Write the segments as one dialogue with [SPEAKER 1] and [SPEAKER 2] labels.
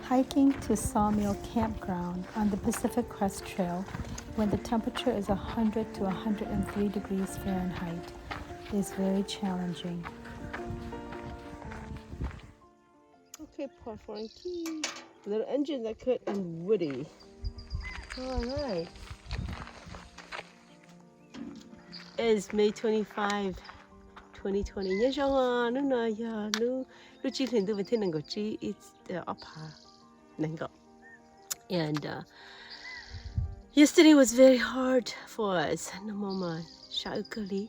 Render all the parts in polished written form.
[SPEAKER 1] Hiking to Sawmill Campground on the Pacific Crest Trail when the temperature is 100 to 103 degrees Fahrenheit is very challenging.
[SPEAKER 2] Okay, part 4 key. Little engine that cut and woody. All right. It's May 25, 2020. Nhớ rằng nó nói nó chỉ lên từ bên thế này có chỉ it's the upper nango. And yesterday was very hard for us. No mama shaukali.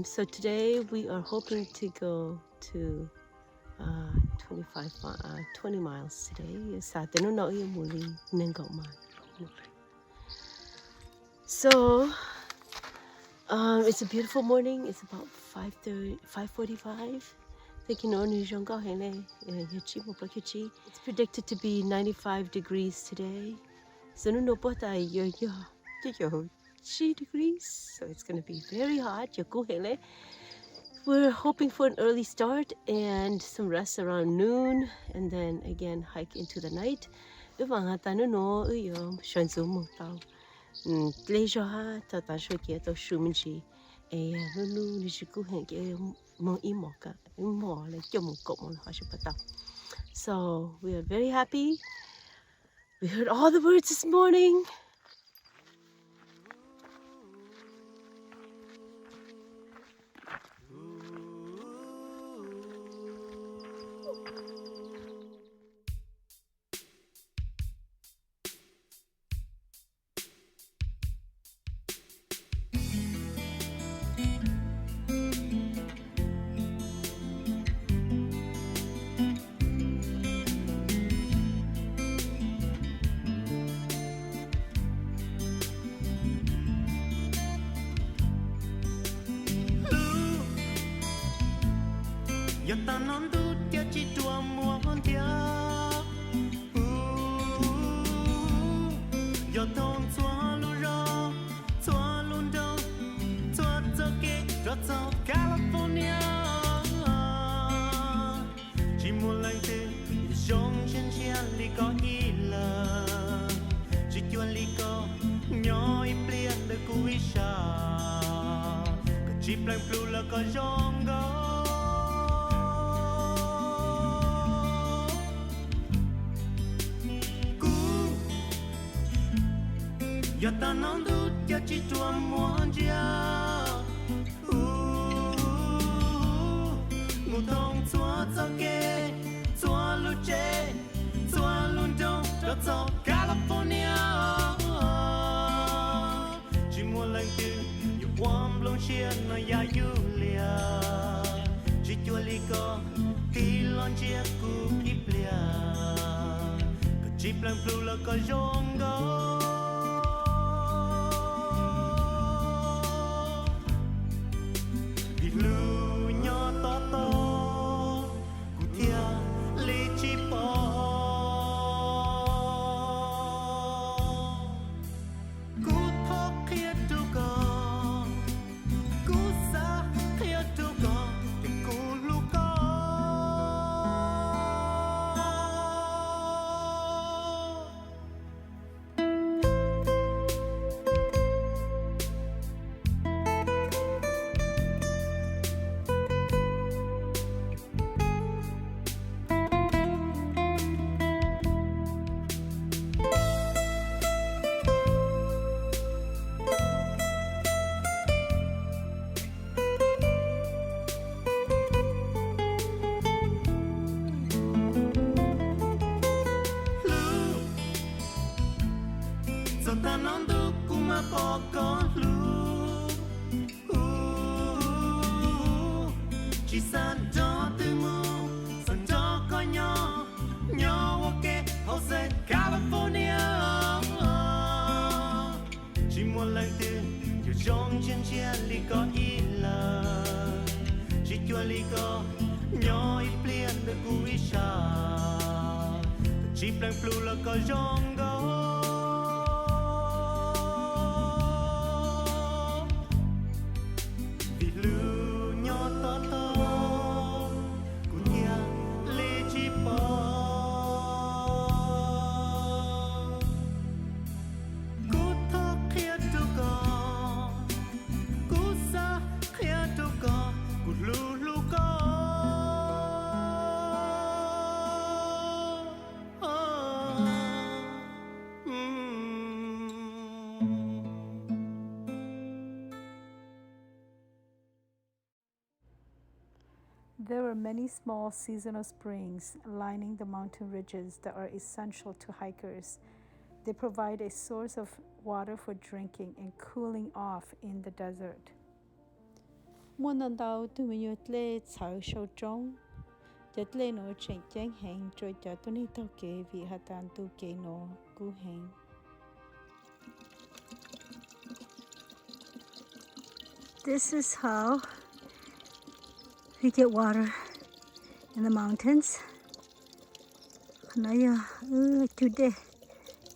[SPEAKER 2] So today we are hoping to go to 20 miles today. So it's a beautiful morning. It's about 5:45. It's predicted to be 95 degrees today. So 3 degrees. So it's going to be very hot. We're hoping for an early start and some rest around noon, and then again hike into the night. So we are very happy. We heard all the birds this morning.
[SPEAKER 3] Yo ta non tu tia chi tua mua hon tia Yo thong chua lu ro chua lu do chua cho ke cho cho California Chỉ muốn lại từ trong chân chân li có ý là Chỉ chua li có nhỏ ít liền đời cũ ý xa Cả chỉ plan blue là có trong đó Yo ta non du tia chi tua muôn chia Ngủ thông chua cho kê chua lu chê chua luôn đông cho cho California Chỉ muốn lần từ yêu quam lông chia nó ya Julia Chỉ chua li có tí lon chia cu ít lia Cả chỉ plan blue là có rong go ta non du kuma poco lu Chỉ san cho từ mù san cho có nhỏ ok Jose California Chỉ muốn lần từ yêu trong chân chia li có ý là Chỉ chua li có nhỏ ít liền đời cũ ý xa Chỉ plan blue là có rong go Hãy subscribe
[SPEAKER 1] There are many small seasonal springs lining the mountain ridges that are essential to hikers. They provide a source of water for drinking and cooling off in the desert. Muốn nâng đào từ mình lệ chảo sâu trong, chợt lệ nó chỉnh chánh hành rồi chợt tôi đi tàu kế vì hạ tàn tu kế nó cú hành. This is how we get water in the mountains. Nãy today,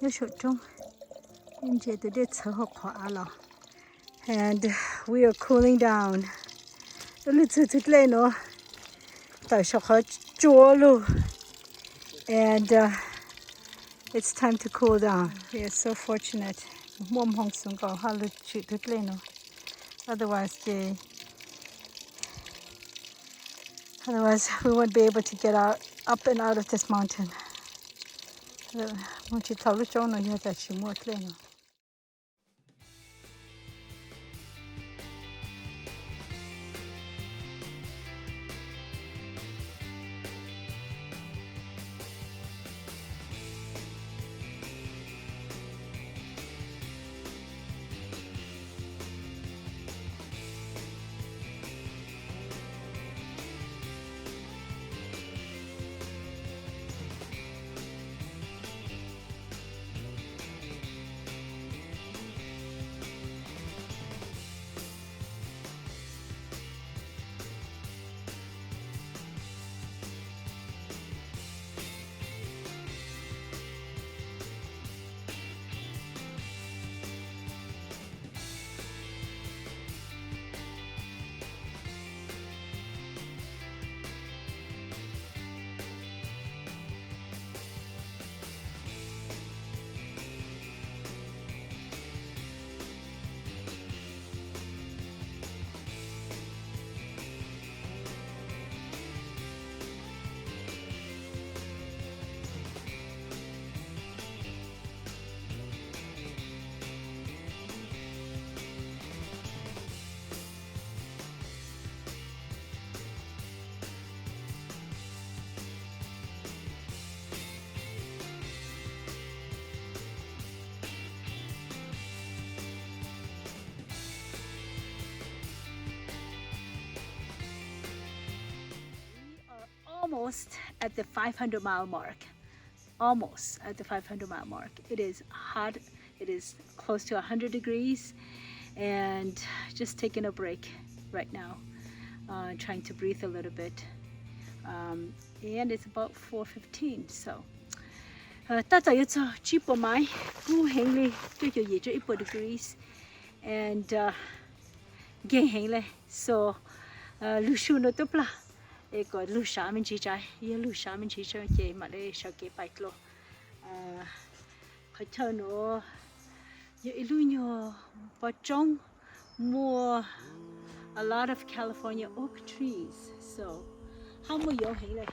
[SPEAKER 1] nhớ sốt trong, em chỉ today chở học khóa lo, and we are cooling down. Lúc trước chút lên nó, tại sao khó chúa luôn, and it's time to cool down. We are so fortunate. Mom hong sung go ha lúc chút lên nó. Otherwise, we won't be able to get up and out of this mountain. Almost at the 500-mile mark. Almost at the 500-mile mark. It is hot. It is close to 100 degrees, and just taking a break right now, trying to breathe a little bit. And it's about 4:15. So, ta tại cho chỉ bộ máy cú hành lên cho gì cho ít degrees, and gain hành lên. So, lưu shu nó tốt là. Có lưu xã mình chỉ trái, lưu xã mình chỉ cho chị mà để sao cái bạch lo, khai thơ nó, lưu nhiều bao trong mua a lot of California oak trees, so how much you hay này.